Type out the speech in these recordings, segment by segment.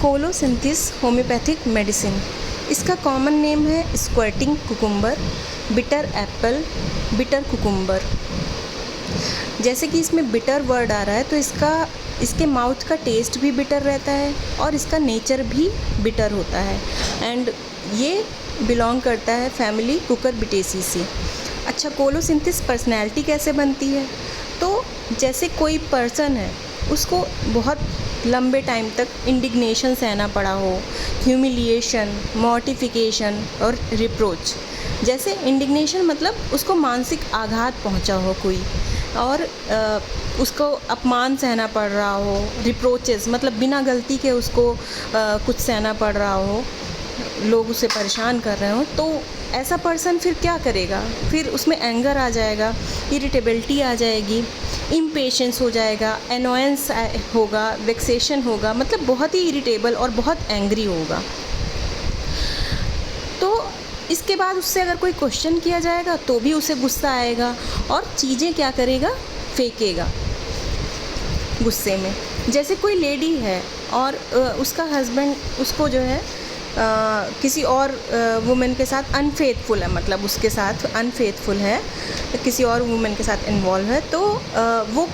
Colocynthis homeopathic medicine. इसका common name है squirting cucumber, bitter apple, bitter cucumber. जैसे कि इसमें बिटर वर्ड आ रहा है तो इसके माउथ का टेस्ट भी बिटर रहता है और इसका नेचर भी बिटर होता है एंड ये बिलोंग करता है फैमिली कुकुरबिटेसी से। अच्छा, कोलोसिंथिस पर्सनैलिटी कैसे बनती है? तो जैसे कोई पर्सन है उसको बहुत लंबे टाइम तक इंडिग्नेशन सहना पड़ा हो, ह्यूमिलिएशन, मॉर्टिफिकेशन और रिप्रोच। जैसे इंडिग्नेशन मतलब उसको मानसिक आघात पहुंचा हो कोई, और उसको अपमान सहना पड़ रहा हो। रिप्रोचेस मतलब बिना गलती के उसको कुछ सहना पड़ रहा हो, लोग उसे परेशान कर रहे हो, तो ऐसा पर्सन फिर क्या करेगा? फिर उसमें एंगर आ जाएगा, इरिटेबिलिटी आ जाएगी, इम्पेशेंस हो जाएगा, एनोयंस होगा, वेक्सेशन होगा, मतलब बहुत ही इरिटेबल और बहुत एंग्री होगा। तो इसके बाद उससे अगर कोई क्वेश्चन किया जाएगा तो भी उसे गुस्सा आएगा और चीज़ें क्या करेगा? फेंकेगा गुस्से में। जैसे कोई लेडी है और उसका हस्बैंड उसको जो है किसी और वुमेन के साथ अनफेथफुल है, मतलब उसके साथ अनफेथफुल है, किसी और वुमेन के साथ इन्वॉल्व है, तो वो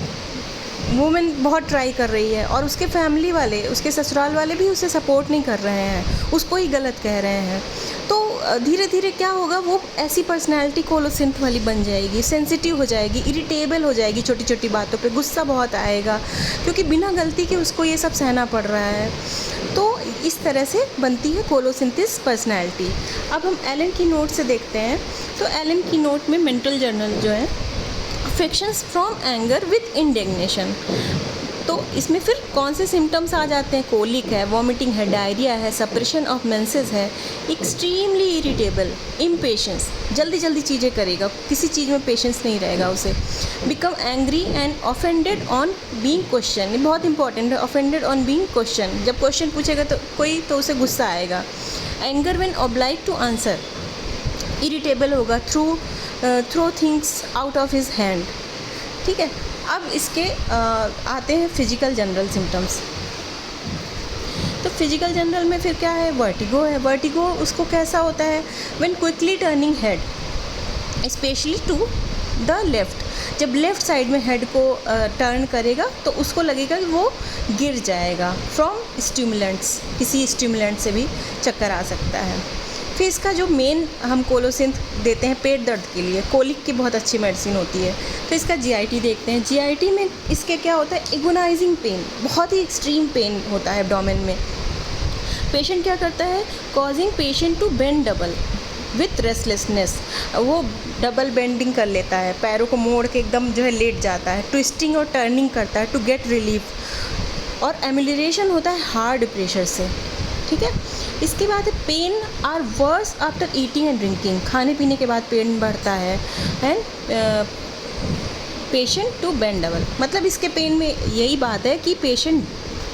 वुमेन बहुत ट्राई कर रही है और उसके फैमिली वाले, उसके ससुराल वाले भी उसे सपोर्ट नहीं कर रहे हैं, उसको ही गलत कह रहे हैं। तो धीरे धीरे क्या होगा? वो ऐसी पर्सनैलिटी कोलोसिंथ वाली बन जाएगी, सेंसिटिव हो जाएगी, इरिटेबल हो जाएगी, छोटी छोटी बातों पे गुस्सा बहुत आएगा क्योंकि बिना गलती के उसको ये सब सहना पड़ रहा है। तो इस तरह से बनती है कोलोसिंथिस पर्सनैलिटी। अब हम एलन की नोट से देखते हैं। तो एलन की नोट में मेंटल जर्नल जो है, affections from anger with indignation. तो इसमें फिर कौन से सिम्टम्स आ जाते हैं? कोलिक है, वॉमिटिंग है, डायरिया है, सप्रेशन ऑफ मेंसेस है, एक्सट्रीमली इरिटेबल, इम्पेशेंस, जल्दी जल्दी चीज़ें करेगा, किसी चीज़ में पेशेंस नहीं रहेगा उसे, become angry and offended on being question. ये बहुत इंपॉर्टेंट है, ऑफेंडेड ऑन बीइंग क्वेश्चन। जब क्वेश्चन पूछेगा तो कोई तो उसे गुस्सा आएगा। Anger when obliged to answer, irritable होगा, throw things out of his hand. ठीक है। अब इसके आते हैं फिजिकल जनरल सिम्टम्स। तो फिजिकल जनरल में फिर क्या है? वर्टिगो है। वर्टिगो उसको कैसा होता है? When quickly turning head specially to the left. जब लेफ़्ट साइड में हेड को टर्न करेगा तो उसको लगेगा कि वो गिर जाएगा फ्रॉम स्टिमुलेंट्स, किसी स्टिमुलेंट से भी चक्कर आ सकता है। फिर इसका जो मेन हम कोलोसिंथ देते हैं पेट दर्द के लिए, कोलिक की बहुत अच्छी मेडिसिन होती है। तो इसका जीआईटी देखते हैं। जीआईटी में इसके क्या होता है? एगोनाइजिंग पेन, बहुत ही एक्सट्रीम पेन होता है एब्डोमेन में। पेशेंट क्या करता है? Causing patient to bend double with restlessness. वो डबल बेंडिंग कर लेता है, पैरों को मोड़ के एकदम जो है लेट जाता है, ट्विस्टिंग और टर्निंग करता है टू गेट रिलीफ, और एमिलिरेशन होता है हार्ड प्रेशर से। ठीक है। इसके बाद pain are worse after eating and drinking. खाने पीने के बाद पेन बढ़ता है। And patient to bend double, मतलब इसके पेन में यही बात है कि पेशेंट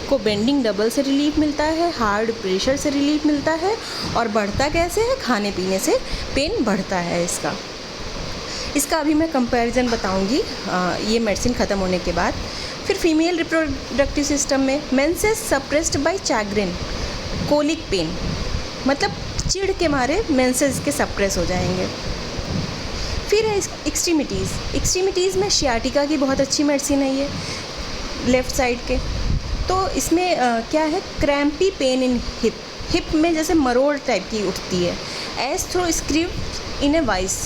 को बेंडिंग डबल से रिलीफ मिलता है, हार्ड प्रेशर से रिलीफ मिलता है, और बढ़ता कैसे है? खाने पीने से पेन बढ़ता है इसका अभी मैं कंपैरिजन बताऊंगी ये मेडिसिन ख़त्म होने के बाद। फिर फीमेल रिप्रोडक्टिव सिस्टम में menses suppressed by chagrin, colic pain, मतलब चिढ़ के मारे मेंसेस के सप्रेस हो जाएंगे। फिर है एक्सट्रीमिटीज़ में शियाटिका की बहुत अच्छी मेडिसिन है ये, लेफ़्ट साइड के। तो इसमें क्या है? क्रैम्पी पेन इन हिप में जैसे मरोड़ टाइप की उठती है। As though screwed in a vice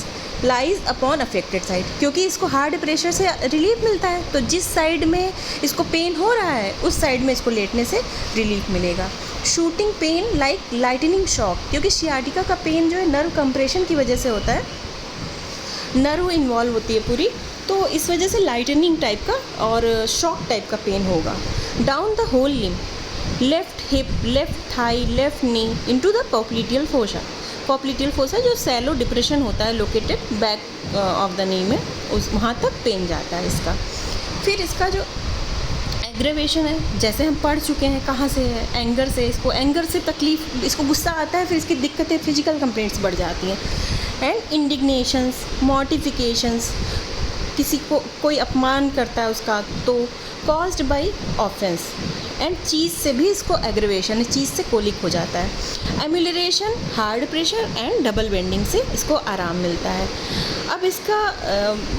lies upon affected side, क्योंकि इसको हार्ड प्रेशर से रिलीफ मिलता है, तो जिस साइड में इसको पेन हो रहा है उस साइड में इसको लेटने से रिलीफ मिलेगा। Shooting pain like lightning shock, क्योंकि शियाटिका का पेन जो है नर्व कंप्रेशन की वजह से होता है, नर्व इन्वॉल्व होती है पूरी, तो इस वजह से लाइटनिंग टाइप का और शॉक टाइप का पेन होगा। Down the whole limb, left hip, left thigh, left knee into the popliteal fossa. Popliteal fossa जो सैलो डिप्रेशन होता है located back of the knee में, उस वहाँ तक पेन जाता है इसका। फिर इसका जो एग्रेवेशन है, जैसे हम पढ़ चुके हैं, कहाँ से है? एंगर से। इसको एंगर से तकलीफ, इसको गुस्सा आता है, फिर इसकी दिक्कतें, फिजिकल कंप्लेंट्स बढ़ जाती हैं। एंड इंडिग्नेशंस, मॉर्टिफिकेशंस, किसी को कोई अपमान करता है उसका, तो caused by offence and cheese से भी इसको एग्रीवेशन, चीज़ से कोलिक हो जाता है। Amelioration, hard pressure and double bending से इसको आराम मिलता है। अब इसका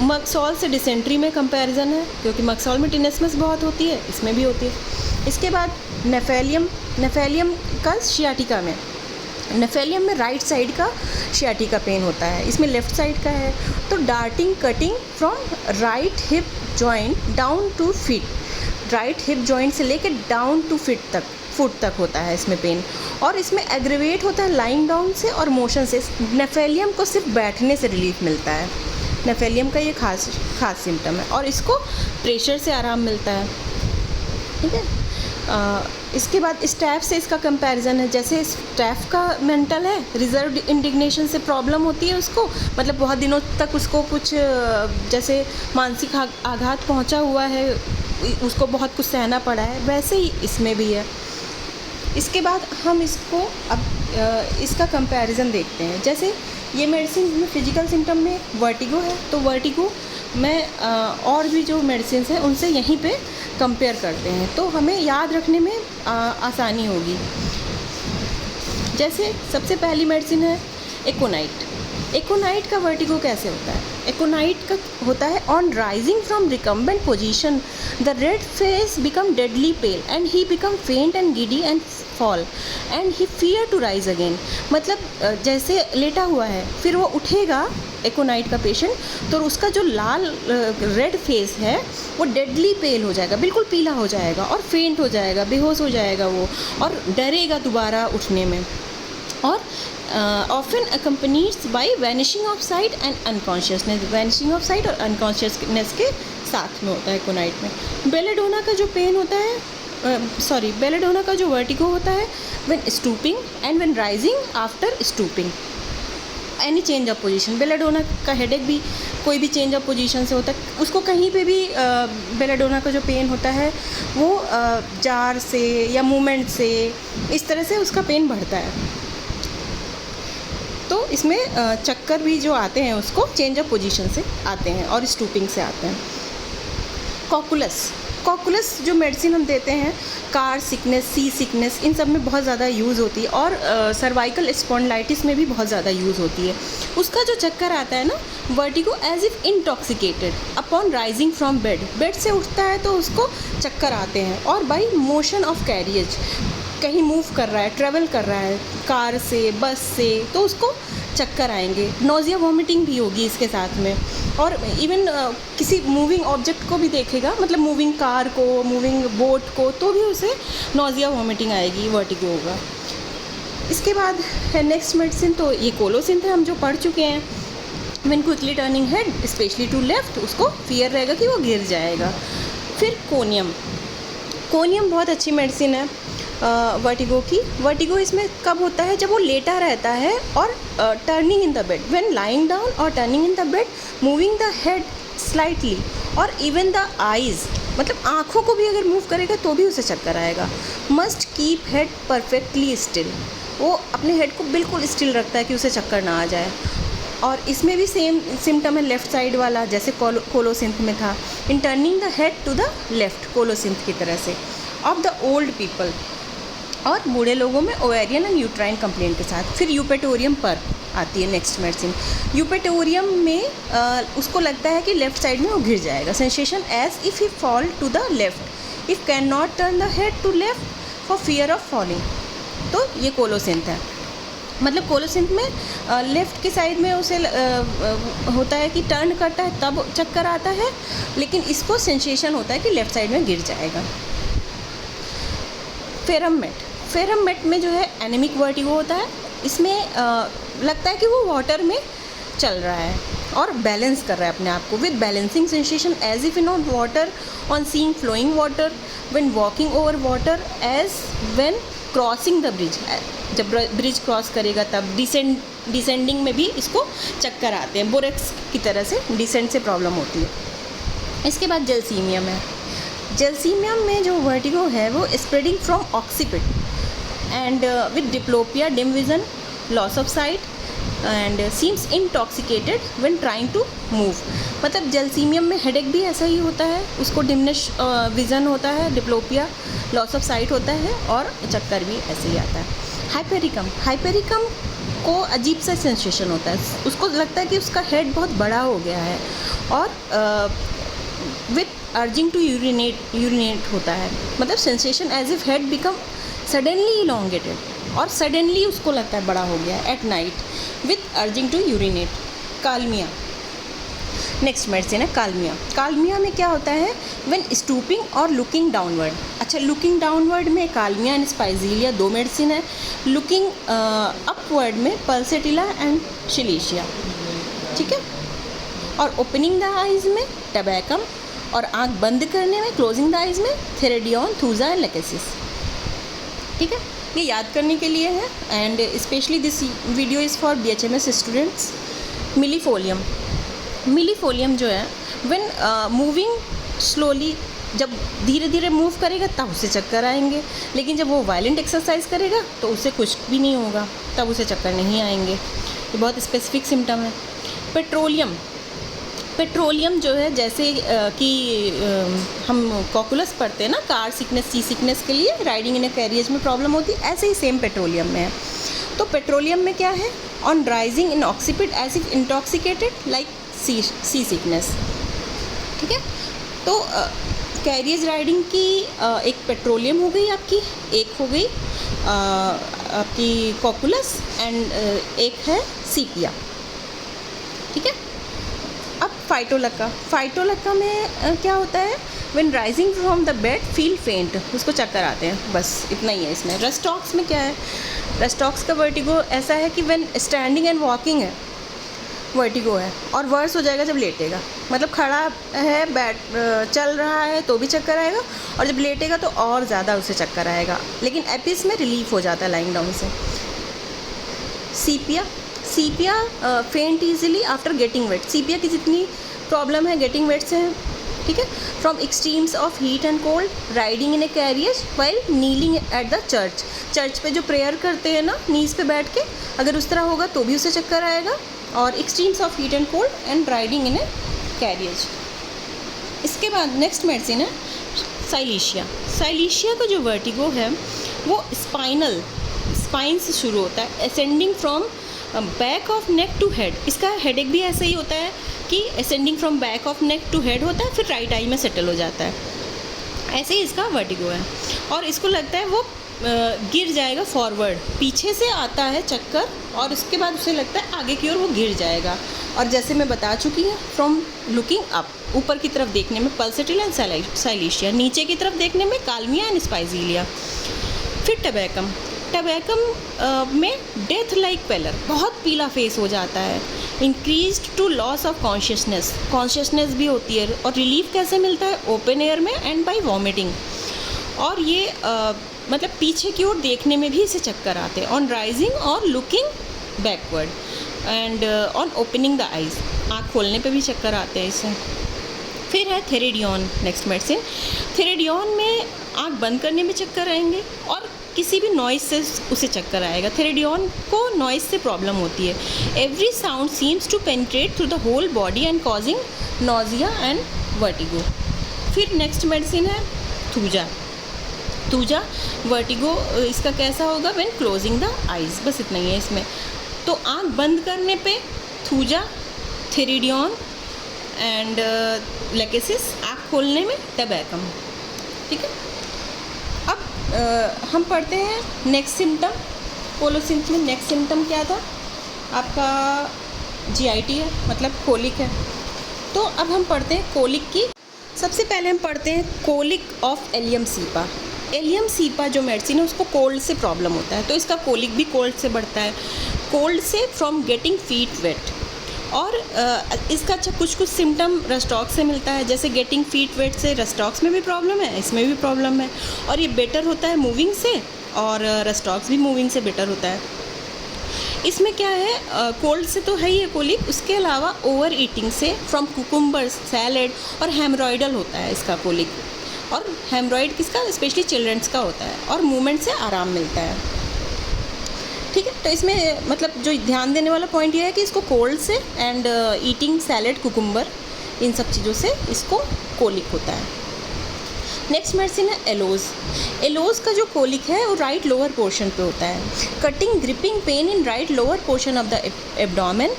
मक्सॉल से डिसेंट्री में कंपैरिजन है, क्योंकि मक्सॉल में टिनेसमस बहुत होती है, इसमें भी होती है। इसके बाद नेफेलियम का शियाटिका में, नेफेलियम में राइट साइड का शियाटिका पेन होता है, इसमें लेफ़्ट साइड का है। तो darting cutting from right hip joint down to feet, right hip joint से लेकर डाउन टू फुट तक होता है इसमें पेन। और इसमें एग्रीवेट होता है लाइंग डाउन से और मोशन से। नेफेलियम को सिर्फ बैठने से रिलीफ मिलता है, नेफेलियम का ये खास सिम्टम है, और इसको प्रेशर से आराम मिलता है। ठीक है। इसके बाद स्टैफ से इसका कंपैरिजन है। जैसे स्टैफ का मेंटल है, रिजर्व इंडिग्नेशन से प्रॉब्लम होती है उसको, मतलब बहुत दिनों तक उसको कुछ जैसे मानसिक आघात पहुंचा हुआ है, उसको बहुत कुछ सहना पड़ा है, वैसे ही इसमें भी है। इसके बाद हम इसको अब इसका कंपैरिजन देखते हैं। जैसे ये मेडिसिन में फिजिकल सिम्टम में वर्टिगो है, तो वर्टिगो में और भी जो मेडिसिन हैं उनसे यहीं पे कंपेयर करते हैं, तो हमें याद रखने में आसानी होगी। जैसे सबसे पहली मेडिसिन है एकोनाइट। एकोनाइट का वर्टिगो कैसे होता है? एकोनाइट का होता है on rising from recumbent position the red face become deadly pale and he become faint and giddy and fall and he fear to rise again. मतलब जैसे लेटा हुआ है, फिर वो उठेगा एकोनाइट का पेशेंट, तो उसका जो लाल रेड फेस है वो डेडली पेल हो जाएगा, बिल्कुल पीला हो जाएगा, और फेंट हो जाएगा, बेहोश हो जाएगा वो, और डरेगा दोबारा उठने में। और often accompanied by vanishing of sight and unconsciousness, vanishing of site और अनकॉन्शियसनेस के साथ में होता है एकोनाइट में। बेलेडोना का जो पेन होता है, बेलेडोना का जो वर्टिगो होता है when stooping and when rising after stooping, any change of position. Belladonna का हेडेक भी कोई भी चेंज ऑफ पोजीशन से होता है, उसको कहीं पे भी बेलेडोना का जो पेन होता है वो जार से या मूवमेंट से, इस तरह से उसका पेन बढ़ता है। तो इसमें चक्कर भी जो आते हैं उसको चेंज ऑफ पोजीशन से आते हैं और स्टूपिंग से आते हैं। कॉकुलस जो मेडिसिन हम देते हैं, कार सिकनेस, सी सिकनेस, इन सब में बहुत ज़्यादा यूज़ होती है, और सर्वाइकल स्पॉन्डिलाइटिस में भी बहुत ज़्यादा यूज़ होती है। उसका जो चक्कर आता है ना, vertigo as if intoxicated upon rising from bed से उठता है तो उसको चक्कर आते हैं, और बाई मोशन ऑफ कैरियज, कहीं मूव कर रहा है, ट्रैवल कर रहा है कार से, बस से, तो उसको चक्कर आएंगे। नोज़िया वॉमिटिंग भी होगी इसके साथ में, और इवन किसी मूविंग ऑब्जेक्ट को भी देखेगा, मतलब मूविंग कार को, मूविंग बोट को, तो भी उसे नोज़िया वॉमिटिंग आएगी, वर्टिगो होगा। इसके बाद है नेक्स्ट मेडिसिन, तो ये कोलोसिंथ है, हम जो पढ़ चुके हैं। When quickly turning head specially to left, उसको फियर रहेगा कि वो गिर जाएगा। फिर कोनियम बहुत अच्छी मेडिसिन है वर्टिगो की। वर्टिगो इसमें कब होता है? जब वो लेटा रहता है और turning in the bed, when lying down और turning in the bed, moving the head slightly और इवन द आइज़, मतलब आँखों को भी अगर मूव करेगा तो भी उसे चक्कर आएगा। Must keep head perfectly still, वो अपने हेड को बिल्कुल स्टिल रखता है कि उसे चक्कर ना आ जाए। और इसमें भी सेम सिम्टम है लेफ़्ट साइड वाला, जैसे कोलोसिंथ में था, in turning the head to the left, colocynth की तरह से। ऑफ द ओल्ड पीपल, और बूढ़े लोगों में ओवेरियन एंड यूट्राइन कंप्लेंट के साथ। फिर यूपेटोरियम पर आती है नेक्स्ट मेडिसिन। यूपेटोरियम में उसको लगता है कि लेफ़्ट साइड में वो गिर जाएगा, sensation as if he fall to the left, if can not turn the head to left for fear of falling. तो ये कोलोसिंथ है, मतलब कोलोसिंथ में लेफ़्ट के साइड में उसे होता है कि टर्न करता है तब चक्कर आता है, लेकिन इसको सेंसेशन होता है कि लेफ़्ट साइड में गिर जाएगा। फेरममेट में जो है एनीमिक वर्टिगो होता है, इसमें लगता है कि वो वाटर में चल रहा है और बैलेंस कर रहा है अपने आप को, with balancing sensation as if in on water on seeing flowing water, when walking over water, as when crossing the bridge, जब ब्रिज क्रॉस करेगा तब। डिसेंडिंग में भी इसको चक्कर आते हैं, बोरेक्स की तरह से डिसेंड से प्रॉब्लम होती है। इसके बाद जेलसीमियम है। जेलसीमियम में जो वर्टिगो है वो spreading from occiput and with diplopia, dim vision, loss of sight and seems intoxicated when trying to move. मतलब जलसीमियम में हेडेक भी ऐसा ही होता है, उसको डिमिनिश विज़न होता है, डिप्लोपिया, लॉस ऑफ साइट होता है और चक्कर भी ऐसे ही आता है। हाइपेरिकम को अजीब सा सेंसेशन होता है, उसको लगता है कि उसका हेड बहुत बड़ा हो गया है और विथ अर्जिंग टू यूरिनेट होता है, मतलब sensation as if head become suddenly elongated और सडनली उसको लगता है बड़ा हो गया है at night with urging to urinate. Kalmia, next medicine है कालमिया। कालमिया में क्या होता है, व्हेन स्टूपिंग और लुकिंग डाउनवर्ड। अच्छा, लुकिंग डाउनवर्ड में कालमिया एंड स्पाइजीलिया 2 मेडिसिन है, लुकिंग अपवर्ड में पल्सेटिला एंड शिलीशिया, ठीक है। और ओपनिंग द आइज़ में टबैकम और आँख बंद करने में क्लोजिंग द आइज़ में थेरेडियन, थूजा एंड लेकेसिस, ठीक है। ये याद करने के लिए है and specially this video is for BHMS students. Millefolium जो है व्हेन मूविंग स्लोली, जब धीरे धीरे मूव करेगा तब उसे चक्कर आएंगे, लेकिन जब वो वायलेंट एक्सरसाइज करेगा तो उसे कुछ भी नहीं होगा, तब उसे चक्कर नहीं आएंगे। ये बहुत स्पेसिफिक सिम्टम है। पेट्रोलियम जो है जैसे कि हम कॉकुलस पढ़ते हैं ना, कार सिकनेस, सी सिकनेस के लिए राइडिंग इन ए कैरियज में प्रॉब्लम होती है, ऐसे ही सेम पेट्रोलियम में है। तो पेट्रोलियम में क्या है, on rising in occiput as if intoxicated like sea sickness, ठीक है। तो कैरियज राइडिंग की एक पेट्रोलियम हो गई आपकी, एक हो गई आपकी कॉकुलस एंड एक है सीपिया, ठीक है। अब फाइटोलक्का में क्या होता है, when rising from the bed feel फेंट, उसको चक्कर आते हैं, बस इतना ही है इसमें। रेस्टॉक्स में क्या है, रेस्टॉक्स का वर्टिगो ऐसा है कि व्हेन स्टैंडिंग एंड वॉकिंग है वर्टिगो है, और वर्स हो जाएगा जब लेटेगा, मतलब खड़ा है, चल रहा है तो भी चक्कर आएगा, और जब लेटेगा तो और ज़्यादा उसे चक्कर आएगा, लेकिन एपिस में रिलीफ हो जाता है लाइंग डाउन से। सीपिया फेंट ईजिली आफ्टर गेटिंग वेट। सीपिया की जितनी प्रॉब्लम है गेटिंग वेट से है, ठीक है। From extremes of heat and cold, riding in A carriage while kneeling at the church पे जो प्रेयर करते हैं ना नीज पे बैठ के, अगर उस तरह होगा तो भी उसे चक्कर आएगा, और extremes of heat and cold and riding in A carriage. इसके बाद नेक्स्ट मेडिसिन है साइलीशिया का जो वर्टिगो है वो स्पाइन से शुरू होता है, ascending from back of neck to head. इसका हेडेक भी ऐसे ही होता है कि ascending from back of neck to head होता है, फिर राइट आई में सेटल हो जाता है, ऐसे ही इसका वर्टिगो है। और इसको लगता है वो गिर जाएगा फॉरवर्ड, पीछे से आता है चक्कर और उसके बाद उसे लगता है आगे की ओर वो गिर जाएगा। और जैसे मैं बता चुकी हूँ, फ्रॉम लुकिंग अप, ऊपर की तरफ देखने में पल्सेटिला एंड साइलीशिया, नीचे की तरफ देखने में कालमिया एंड स्पाइजीलिया। फिर टबैकम में डेथ लाइक पेलर, बहुत पीला फेस हो जाता है, increased to loss of consciousness भी होती है। और रिलीफ कैसे मिलता है, ओपन एयर में एंड बाय वॉमिटिंग। और ये मतलब पीछे की ओर देखने में भी इसे चक्कर आते हैं, ऑन राइजिंग और looking backward and on opening the eyes, आँख खोलने पे भी चक्कर आते हैं इसे। फिर है थेरेडियन, नेक्स्ट मेडिसिन। थेरेडियन में आँख बंद करने में चक्कर आएंगे और किसी भी नॉइज़ से उसे चक्कर आएगा। थेरेडियन को नॉइज़ से प्रॉब्लम होती है। Every sound seems to penetrate through the whole body and causing nausea and vertigo. फिर नेक्स्ट मेडिसिन है थूजा वर्टिगो। इसका कैसा होगा, व्हेन क्लोजिंग द आइज़, बस इतना ही है इसमें। तो आँख बंद करने पे थूजा, थेरेडियन एंड लेकेसिस, आँख खोलने में टबैकम, ठीक है। अब हम पढ़ते हैं नेक्स्ट सिम्टम। कोलोसिंथ में नेक्स्ट सिम्टम क्या था आपका, GIT है, मतलब कोलिक है। तो अब हम पढ़ते हैं कोलिक की। सबसे पहले हम पढ़ते हैं colic of allium cepa. Allium cepa जो मेडिसिन है उसको कोल्ड से प्रॉब्लम होता है, तो इसका कोलिक भी कोल्ड से बढ़ता है, कोल्ड से फ्रॉम गेटिंग फीट वेट। और इसका अच्छा कुछ सिम्टम रेस्टॉक्स से मिलता है, जैसे गेटिंग फीट वेट से रेस्टॉक्स में भी प्रॉब्लम है, इसमें भी प्रॉब्लम है। और ये बेटर होता है मूविंग से, और रेस्टॉक्स भी मूविंग से बेटर होता है। इसमें क्या है, कोल्ड से तो है ही है कोलिक, उसके अलावा ओवर ईटिंग से, फ्रॉम कुकुम्बर, सैलेड और हेमरॉइडल होता है इसका कोलिक। और हेमरॉइड किसका, स्पेशली चिल्ड्रंस का होता है, और मूवमेंट से आराम मिलता है, ठीक है। तो इसमें मतलब जो ध्यान देने वाला पॉइंट ये है कि इसको कोल्ड से एंड ईटिंग सैलेड कुकुम्बर, इन सब चीज़ों से इसको कोलिक होता है। नेक्स्ट मेडिसिन है एलोज। एलोज का जो कोलिक है वो राइट लोअर पोर्शन पे होता है। Cutting griping pain in right lower portion of the abdomen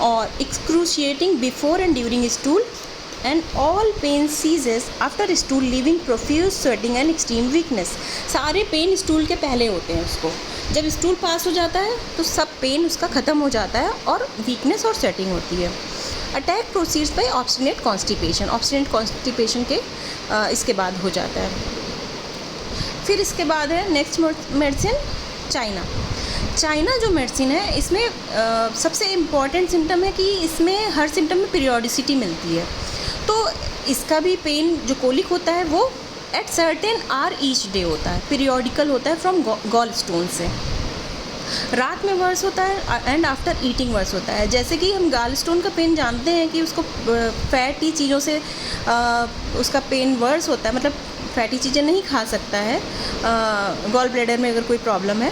और excruciating before and during stool and all pain ceases after stool leaving profuse sweating and extreme weakness. सारे pain stool के पहले होते हैं। उसको जब स्टूल पास हो जाता है तो सब पेन उसका ख़त्म हो जाता है और वीकनेस और स्वेटिंग होती है। Attack proceeds by obstinate constipation. Obstinate constipation के इसके बाद हो जाता है। फिर इसके बाद है नेक्स्ट मेडिसिन चाइना। चाइना जो मेडिसिन है इसमें सबसे इम्पॉर्टेंट सिम्टम है कि इसमें हर सिम्टम में पीरियोडिसिटी मिलती है। तो इसका भी पेन जो कोलिक होता है वो at certain or each day होता है, पीरियोडिकल होता है फ्रॉम गॉल स्टोन से। रात में वर्स होता है एंड आफ्टर ईटिंग वर्स होता है। जैसे कि हम गाल स्टोन का पेन जानते हैं कि उसको फैटी चीज़ों से उसका पेन वर्स होता है, मतलब फैटी चीज़ें नहीं खा सकता है गॉल ब्लैडर में अगर कोई प्रॉब्लम है,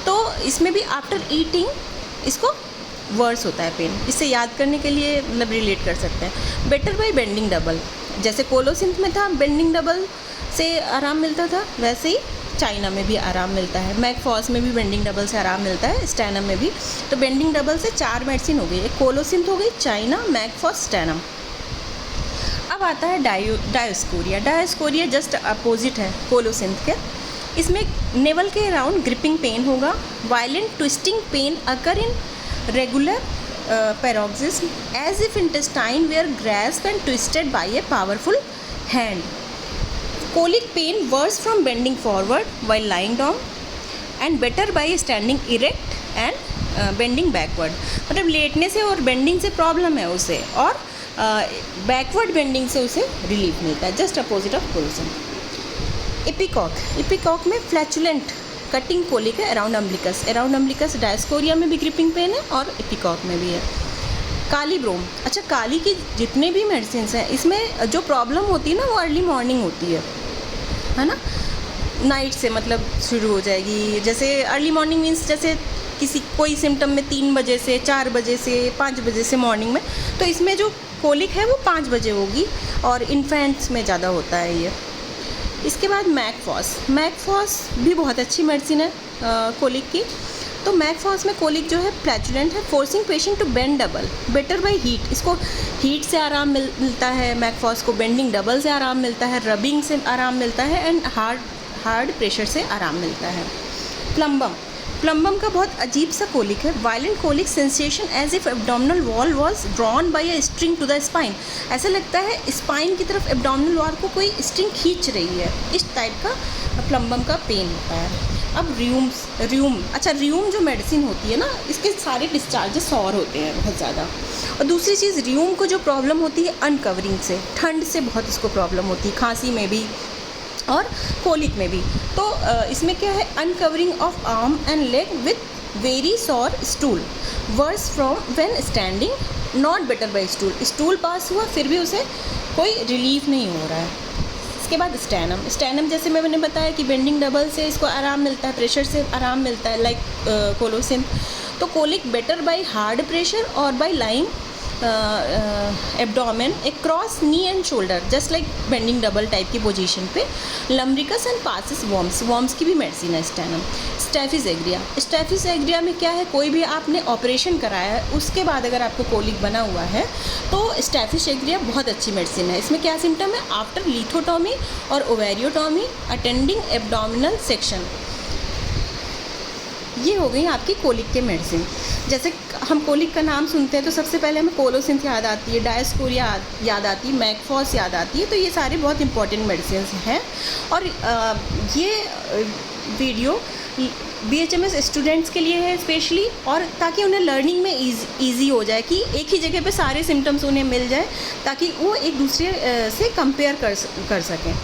तो इसमें भी आफ्टर ईटिंग इसको वर्स होता है पेन। इससे याद करने के लिए मतलब रिलेट कर सकते हैं। Better by bending double. जैसे कोलोसिंथ में था बेंडिंग डबल से आराम मिलता था, वैसे ही चाइना में भी आराम मिलता है। मैकफॉस में भी बेंडिंग डबल से आराम मिलता है, स्टैनम में भी। तो बेंडिंग डबल से 4 मेडिसिन हो गई, एक कोलोसिंथ हो गई, चाइना, मैकफॉस, स्टैनम। अब आता है डायोस्कोरिया। डायोस्कोरिया जस्ट अपोजिट है कोलोसिंथ के। इसमें नेवल के अराउंड ग्रिपिंग पेन होगा। Violent twisting pain occur in regular paroxysm as if intestine were grasped and twisted by a powerful hand. Colic pain worse from bending forward while lying down and better by standing erect and bending backward. मतलब लेटने से और bending से problem है उसे, और backward bending से उसे रिलीफ मिलता है, जस्ट अपोजिट ऑफ कोलोसिन। इपिकॉक में फ्लैचुलेंट कटिंग कोलिक है around umbilicus. Around umbilicus Dioscorea में भी ग्रिपिंग पेन है और इपिकॉक में भी है। काली ब्रोम। अच्छा, काली की जितने भी मेडिसिन हैं इसमें जो प्रॉब्लम होती है ना वो अर्ली मॉर्निंग होती है ना, नाइट से मतलब शुरू हो जाएगी। जैसे अर्ली मॉर्निंग मीन्स जैसे कोई सिम्टम में 3 बजे से 4 बजे से 5 बजे से मॉर्निंग में, तो इसमें जो कोलिक है वो 5 बजे होगी और इन्फेंट्स में ज़्यादा होता है ये। इसके बाद मैकफॉस भी बहुत अच्छी मेडिसिन है कोलिक की। तो मैकफॉस में कोलिक जो है फ्लैचुलेंट है, forcing patient to bend double, better by heat. इसको हीट से आराम मिलता है, मैकफॉस को बेंडिंग डबल से आराम मिलता है, रबिंग से आराम मिलता है एंड हार्ड प्रेशर से आराम मिलता है। प्लम्बम का बहुत अजीब सा कोलिक है। Violent colic sensation as if abdominal wall was drawn by a string to the spine. ऐसा लगता है स्पाइन की तरफ एब्डोमिनल वॉल को कोई स्ट्रिंग खींच रही है, इस टाइप का प्लम्बम का पेन होता है। अब रियूम जो मेडिसिन होती है ना, इसके सारे डिस्चार्जेस और होते हैं बहुत ज़्यादा। और दूसरी चीज़, रियूम को जो प्रॉब्लम होती है अनकवरिंग से, ठंड से बहुत इसको प्रॉब्लम होती है, खांसी में भी और कोलिक में भी। तो इसमें क्या है, uncovering of arm and leg with very sour stool, worse from when standing, not better by stool pass हुआ फिर भी उसे कोई रिलीफ नहीं हो रहा है। इसके बाद स्टैनम जैसे मैंने बताया कि बेंडिंग डबल से इसको आराम मिलता है, प्रेशर से आराम मिलता है लाइक कोलोसिन। तो colic better by hard pressure और by lying abdomen across knee and shoulder, just like bending double type की पोजीशन पे। लम्ब्रिकस एंड पासिस वॉर्म्स की भी मेडिसिन है स्टैनम। स्टैफिस एग्रिया में क्या है, कोई भी आपने ऑपरेशन कराया है उसके बाद अगर आपको कोलिक बना हुआ है तो स्टैफिस एग्रिया बहुत अच्छी मेडिसिन है। इसमें क्या सिम्टम है, आफ्टर लिथोटॉमी और ओवेरियोटॉमी अटेंडिंग एब्डोमिनल सेक्शन। ये हो गई आपकी कोलिक के मेडिसिन। जैसे हम कोलिक का नाम सुनते हैं तो सबसे पहले हमें कोलोसिंथ याद आती है, डायस्कोरिया याद आती है, मैकफॉस याद आती है। तो ये सारे बहुत इंपॉर्टेंट मेडिसिन हैं। और ये वीडियो BHMS स्टूडेंट्स के लिए है स्पेशली, और ताकि उन्हें लर्निंग में ईजी हो जाए कि एक ही जगह पे सारे सिम्टम्स उन्हें मिल जाए, ताकि वो एक दूसरे से कंपेयर कर सकें।